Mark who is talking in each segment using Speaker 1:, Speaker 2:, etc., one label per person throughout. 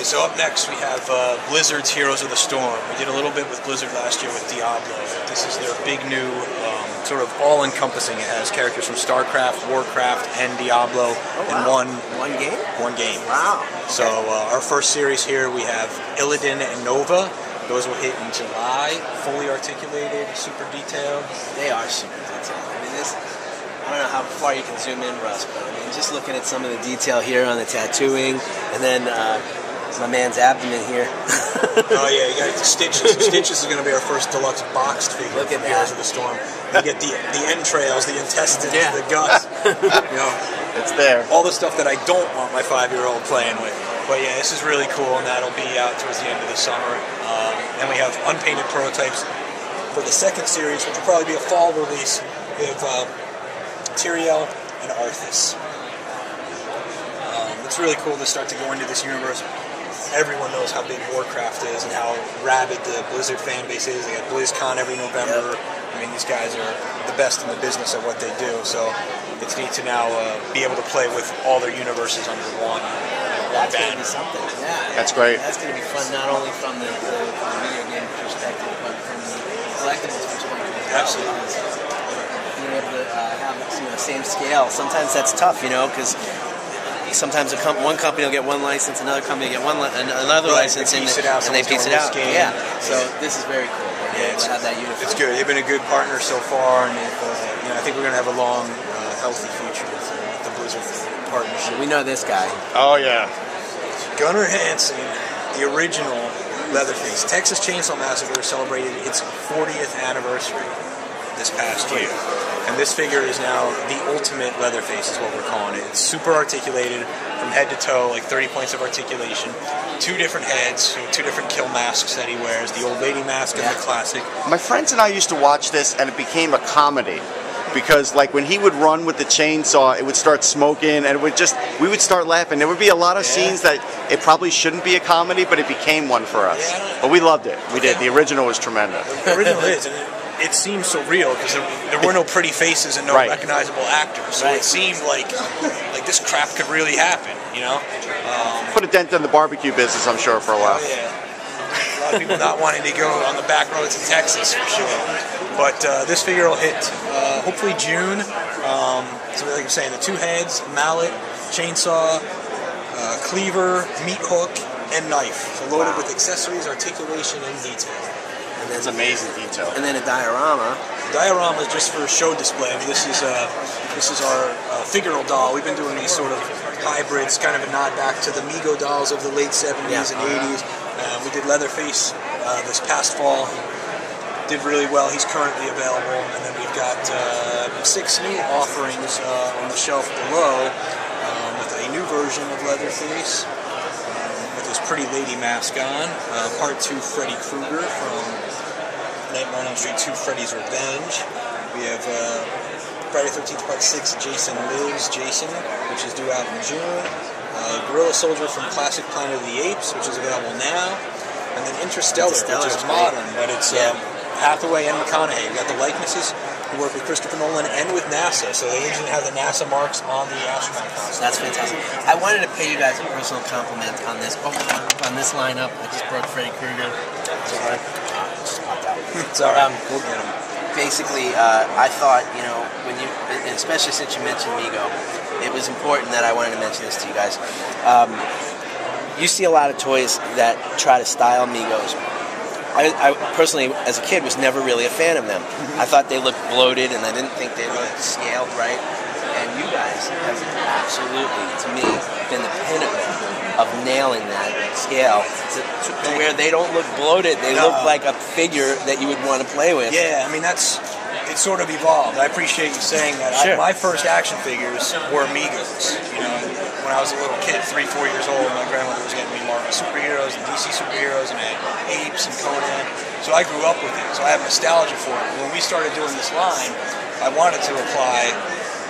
Speaker 1: so up next we have Blizzard's Heroes of the Storm. We did a little bit with Blizzard last year with Diablo. This is their big new, sort of all-encompassing. It has characters from StarCraft, Warcraft, and Diablo in one game. One game.
Speaker 2: Wow.
Speaker 1: So our first series here, we have Illidan and Nova. Those will hit in July. Fully articulated, super detailed.
Speaker 2: They are super detailed. I mean, I don't know how far you can zoom in, Russ, but I mean, just looking at some of the detail here on the tattooing, and then my man's abdomen here.
Speaker 1: Oh yeah, you got the Stitches. Stitches is going to be our first deluxe boxed figure.
Speaker 2: Look at
Speaker 1: from Heroes of the Storm. You get the entrails, the intestines, the guts. You know,
Speaker 3: it's there.
Speaker 1: All the stuff that I don't want my 5-year-old playing with. But yeah, this is really cool, and that'll be out towards the end of the summer. And we have Unpainted Prototypes for the second series, which will probably be a fall release. We have Tyrael and Arthas. It's really cool to start to go into this universe. Everyone knows how big Warcraft is and how rabid the Blizzard fan base is. They got BlizzCon every November. I mean, these guys are the best in the business at what they do. So it's neat to now be able to play with all their universes under one.
Speaker 2: That's going to be something. Yeah,
Speaker 3: that's great.
Speaker 2: That's going to be fun, not only from the video game perspective, but from the collectibles perspective.
Speaker 1: Absolutely.
Speaker 2: Being able to have the same scale. Sometimes that's tough, because sometimes one company will get one license, another company will get another license, and they piece it out. Yeah. So this is very cool.
Speaker 1: Yeah,
Speaker 2: to have that uniform.
Speaker 1: It's good. They've been a good partner so far, and I think we're going to have a long, healthy future with the Blizzard partnership.
Speaker 2: We know this guy.
Speaker 3: Oh yeah.
Speaker 1: Gunnar Hansen, the original Leatherface. Texas Chainsaw Massacre celebrated its 40th anniversary this past year. And this figure is now the ultimate Leatherface is what we're calling it. It's super articulated from head to toe, like 30 points of articulation. 2 different heads, so 2 different kill masks that he wears, the old lady mask and the classic.
Speaker 3: My friends and I used to watch this, and it became a comedy. Because like when he would run with the chainsaw, it would start smoking, and we would start laughing. There would be a lot of scenes that it probably shouldn't be a comedy, but it became one for us. Yeah. But we loved it. We did. The original was tremendous.
Speaker 1: The original is, and it seemed so real because there were no pretty faces and no recognizable actors. So it seemed like this crap could really happen,
Speaker 3: Put a dent in the barbecue business, I'm sure, for a while.
Speaker 1: Oh, yeah. A lot of people not wanting to go on the back roads in Texas, for sure. But this figure will hit hopefully June. So like I'm saying, the 2 heads, mallet, chainsaw, cleaver, meat hook, and knife. So loaded with accessories, articulation, and detail.
Speaker 3: And that's amazing detail.
Speaker 2: And then a diorama.
Speaker 1: The diorama is just for show display. I mean, this is our figural doll. We've been doing these sort of hybrids, kind of a nod back to the Mego dolls of the late 70s and 80s. We did Leatherface this past fall. Did really well. He's currently available, and then we've got 6 new offerings on the shelf below with a new version of Leatherface with his pretty lady mask on. Part 2 Freddy Krueger from Nightmare on Elm Street 2 Freddy's Revenge. We have Friday 13th Part 6 Jason Lives Jason, which is due out in June. Gorilla Soldier from Classic Planet of the Apes, which is available now. And then Interstellar, which is modern, but it's Hathaway and McConaughey. We got the likenesses who work with Christopher Nolan and with NASA, so they even have the NASA marks on the astronaut costume.
Speaker 2: That's fantastic. I wanted to pay you guys a personal compliment on this lineup. I just broke Freddy Krueger. It's alright. Just popped out.
Speaker 1: It's alright. We'll get him.
Speaker 2: Basically, I thought, when you, especially since you mentioned Mego, it was important that I wanted to mention this to you guys. You see a lot of toys that try to style Megos. I personally, as a kid, was never really a fan of them. I thought they looked bloated, and I didn't think they looked scaled right. And you guys have absolutely, to me, been the pinnacle of nailing that scale to where they don't look bloated. They look like a figure that you would want to play with.
Speaker 1: Yeah, I mean, it sort of evolved. I appreciate you saying that.
Speaker 2: Sure.
Speaker 1: My first action figures were Megos. When I was a little kid, 3-4 years old, my grandmother was getting me Marvel superheroes and DC superheroes, and I had Apes and Conan. So I grew up with it. So I have nostalgia for it. When we started doing this line, I wanted to apply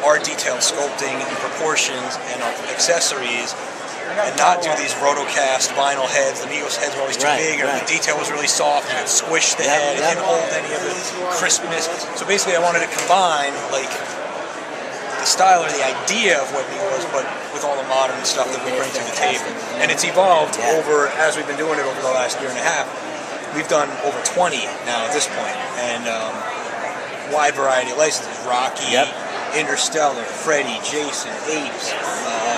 Speaker 1: our detailed sculpting and proportions and accessories, and not do these rotocast vinyl heads. The Megos heads were always too big, or the detail was really soft, and it squished the head, it didn't hold any of the crispness. So basically I wanted to combine, like, the style or the idea of what Mego is, but with all the modern stuff that we bring to the table. And it's evolved over, as we've been doing it over the last year and a half. We've done over 20 now at this point, and wide variety of licenses. Rocky, Interstellar, Freddy, Jason, Apes,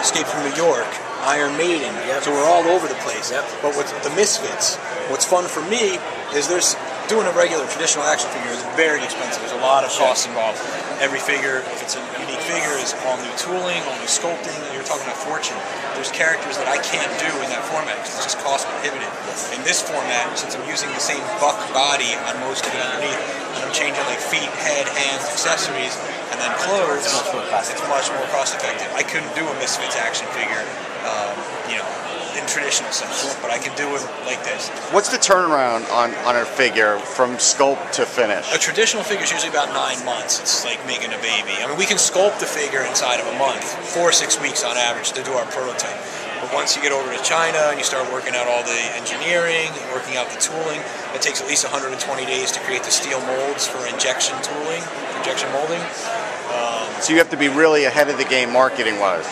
Speaker 1: Escape from New York, Iron Maiden. So we're all over the place. But with the Misfits, what's fun for me is doing a regular traditional action figure is very expensive. There's a lot of costs involved. Every figure, if it's a unique figure, is all new tooling, all new sculpting. You're talking a fortune. There's characters that I can't do in that format because it's just cost prohibitive. In this format, since I'm using the same buck body on most of it underneath, and I'm changing like feet, head, hands, accessories, and then clothes, it's much more cost effective. I couldn't do a Misfits action figure, you know, in traditional sense, but I can do it like this.
Speaker 3: What's the turnaround on a figure from sculpt to finish?
Speaker 1: A traditional figure is usually about 9 months. It's like making a baby. I mean, we can sculpt the figure inside of a month, 4 or 6 weeks on average to do our prototype. But once you get over to China and you start working out all the engineering, working out the tooling, it takes at least 120 days to create the steel molds for injection tooling, injection molding.
Speaker 3: So you have to be really ahead of the game marketing-wise.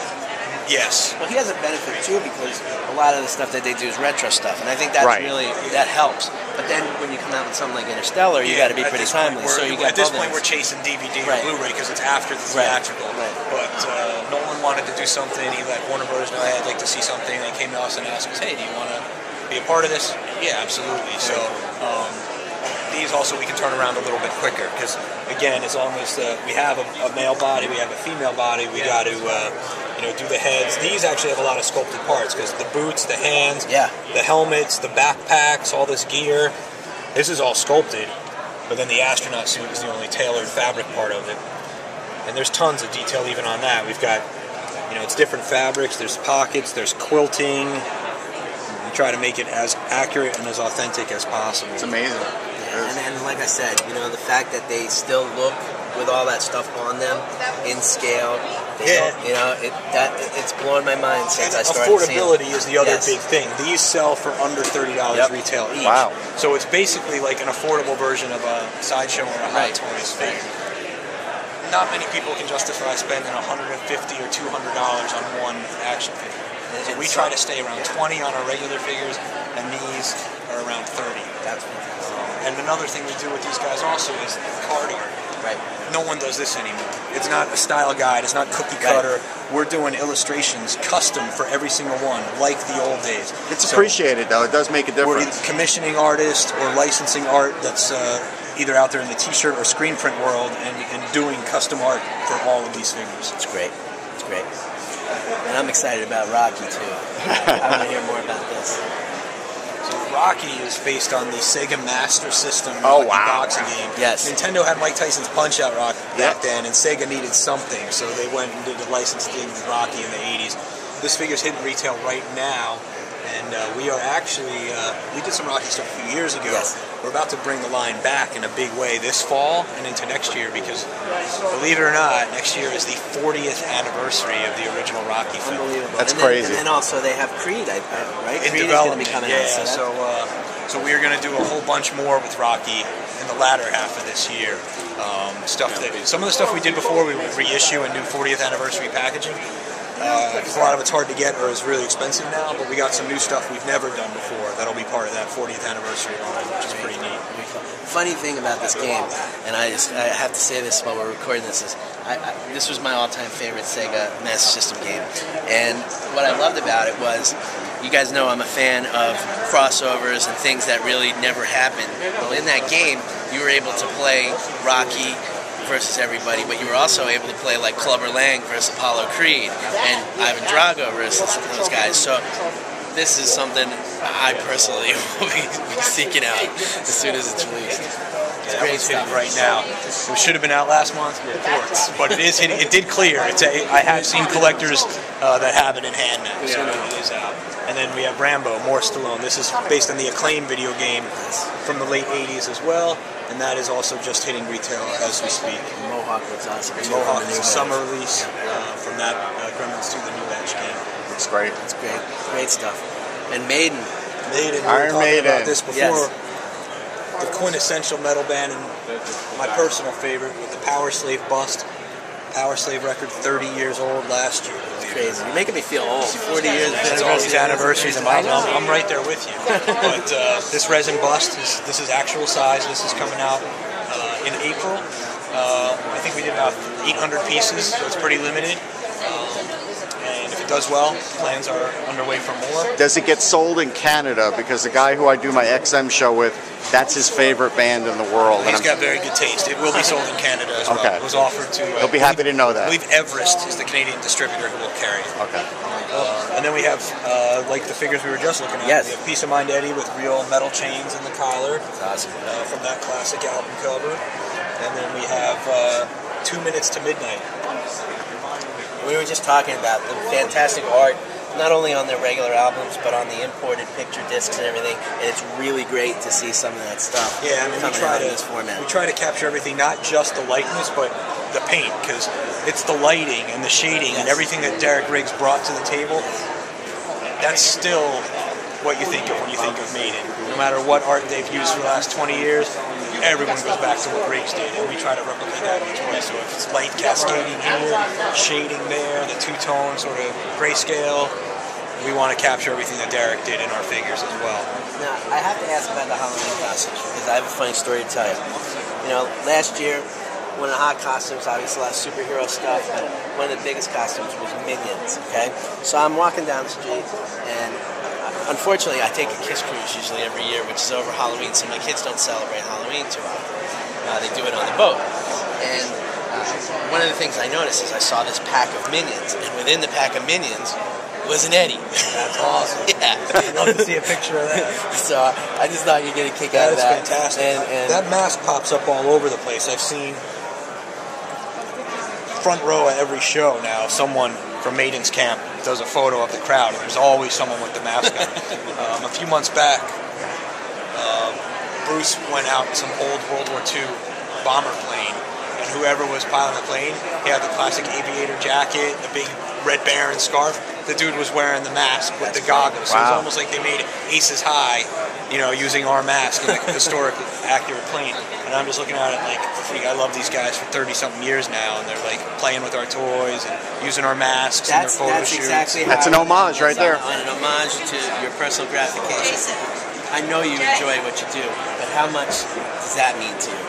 Speaker 1: Yes.
Speaker 2: Well, he has a benefit too because a lot of the stuff that they do is retro stuff, and I think that's really that helps. But then when you come out with something like Interstellar, you got to be pretty timely. So you got
Speaker 1: at this point we're chasing DVD or Blu-ray because it's after the theatrical. But Nolan wanted to do something. He let Warner Brothers know, hey, I'd like to see something. They came to us and asked us, hey, do you want to be a part of this? Yeah, absolutely. So these also we can turn around a little bit quicker because again, as long as we have a male body, we have a female body, we got to do the heads. These actually have a lot of sculpted parts because the boots, the hands, the helmets, the backpacks, all this gear. This is all sculpted, but then the astronaut suit is the only tailored fabric part of it. And there's tons of detail even on that. We've got, it's different fabrics. There's pockets. There's quilting. We try to make it as accurate and as authentic as possible.
Speaker 3: It's amazing.
Speaker 2: And like I said, the fact that they still look with all that stuff on them in scale, it's blowing my mind since I started seeing them.
Speaker 1: Affordability is the other big thing. These sell for under $30 retail each.
Speaker 3: Wow.
Speaker 1: So it's basically like an affordable version of a Sideshow or a Hot Toys figure. Not many people can justify spending $150 or $200 on one action figure. So we try to stay around 20 on our regular figures, and these are around 30.
Speaker 2: That's fantastic.
Speaker 1: And another thing we do with these guys also is card art.
Speaker 2: Right.
Speaker 1: No one does this anymore. It's not a style guide. It's not cookie cutter. We're doing illustrations custom for every single one, like the old days.
Speaker 3: It's appreciated, though. It does make a difference.
Speaker 1: We're commissioning artists or licensing art that's either out there in the T-shirt or screen print world and doing custom art for all of these figures.
Speaker 2: It's great. It's great. And I'm excited about Rocky, too. I want to hear more about this.
Speaker 1: So Rocky is based on the Sega Master System boxing game.
Speaker 2: Yes.
Speaker 1: Nintendo had Mike Tyson's Punch-Out Rocky back then, and Sega needed something, so they went and did a license thing with Rocky in the 80s. This figure's hitting retail right now, and we are actually, we did some Rocky stuff a few years ago.
Speaker 2: Yes.
Speaker 1: We're about to bring the line back in a big way this fall and into next year because, believe it or not, next year is the 40th anniversary of the original Rocky film.
Speaker 2: Unbelievable.
Speaker 3: That's crazy.
Speaker 2: And then also they have Creed, right?
Speaker 1: In
Speaker 2: Creed
Speaker 1: development.
Speaker 2: is going to be coming out.
Speaker 1: So we are going to do a whole bunch more with Rocky in the latter half of this year. Some of the stuff we did before, we would reissue and do 40th anniversary packaging. Because a lot of it's hard to get or is really expensive now, but we got some new stuff we've never done before that'll be part of that 40th anniversary line, which is pretty neat.
Speaker 2: Funny thing about this game, and I have to say this while we're recording this, is this was my all-time favorite Sega Master System game. And what I loved about it was, you guys know I'm a fan of crossovers and things that really never happened. Well, in that game, you were able to play Rocky versus everybody, but you were also able to play like Clubber Lang versus Apollo Creed and Ivan Drago versus those guys. So this is something I personally will be seeking out as soon as it's released.
Speaker 1: It's great stuff right now. It should have been out last month, reports, but it is hitting. It did clear. I have seen collectors that have it in hand now, so it is out. And then we have Rambo, more Stallone. This is based on the Acclaim video game from the late 80s as well, and that is also just hitting retail as we speak.
Speaker 2: Mohawk looks awesome.
Speaker 1: Mohawk is a summer release from that Gremlins 2, the new batch game.
Speaker 3: Looks great.
Speaker 2: It's great. Great stuff. And Maiden.
Speaker 3: Iron Maiden.
Speaker 1: About this before. The quintessential metal band and my personal favorite with the Power Slave bust. Power Slave record, 30 years old last year.
Speaker 2: It's crazy. You're making me feel old. 40 years.
Speaker 1: There's all these anniversaries, and I'm right there with you. But this resin bust, this is actual size. This is coming out in April. I think we did about 800 pieces, so it's pretty limited. And if it does well, plans are underway for more.
Speaker 3: Does it get sold in Canada? Because the guy who I do my XM show with, that's his favorite band in the world.
Speaker 1: He's got very good taste. It will be sold in Canada as well.
Speaker 3: Okay.
Speaker 1: It was offered to...
Speaker 3: He'll be happy to know that.
Speaker 1: I believe Everest is the Canadian distributor who will carry it.
Speaker 3: Okay.
Speaker 1: And then we have, like the figures we were just looking at,
Speaker 2: yes.
Speaker 1: we have Peace of Mind Eddie with real metal chains in the collar.
Speaker 2: That's awesome.
Speaker 1: From that classic album cover. And then we have 2 Minutes to Midnight.
Speaker 2: We were just talking about the fantastic art, not only on their regular albums, but on the imported picture discs and everything. And it's really great to see some of that stuff.
Speaker 1: Yeah, I mean,
Speaker 2: coming out in this format.
Speaker 1: We try to capture everything, not just the likeness, but the paint, because it's the lighting and the shading and everything that Derek Riggs brought to the table. That's still what you think of when you think of Maiden. No matter what art they've used for the last 20 years, everyone goes back to what Riggs did, and we try to replicate that in each way. So if it's light cascading here, shading there, the two-tone sort of grayscale, we want to capture everything that Derek did in our figures as well.
Speaker 2: Now, I have to ask about the Halloween costumes, because I have a funny story to tell you. You know, last year, one of the hot costumes, obviously a lot of superhero stuff, but one of the biggest costumes was Minions, okay? So I'm walking down the street, and unfortunately, I take a Kiss Cruise usually every year, which is over Halloween, so my kids don't celebrate Halloween too often. They do it on the boat. And one of the things I noticed is I saw this pack of Minions, and within the pack of Minions was an Eddie.
Speaker 1: That's awesome.
Speaker 2: Yeah.
Speaker 1: I'd love to see a picture of that.
Speaker 2: So I just thought you'd get a kick out of that.
Speaker 1: That is fantastic.
Speaker 2: And
Speaker 1: that mask pops up all over the place. I've seen front row at every show now, someone from Maiden's camp does a photo of the crowd, and there's always someone with the mask on. A few months back, Bruce went out in some old World War II bomber plane, and whoever was piloting the plane, he had the classic aviator jacket, the big Red Baron scarf. The dude was wearing the mask with the goggles. So it was almost like they made Aces High, you know, using our mask in a historically accurate plane. And I'm just looking at it like, freak, I love these guys for 30-something years now, and they're like playing with our toys and using our masks in their photo shoots.
Speaker 2: Exactly
Speaker 3: that's an homage right there.
Speaker 2: An homage to your personal gratification. I know you enjoy what you do, but how much does that mean to you?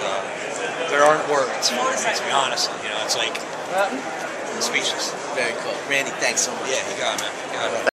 Speaker 1: There aren't words, to be honest. You know, it's like speechless.
Speaker 2: Very cool. Randy, thanks so much.
Speaker 1: Yeah, you got it, man. You got it.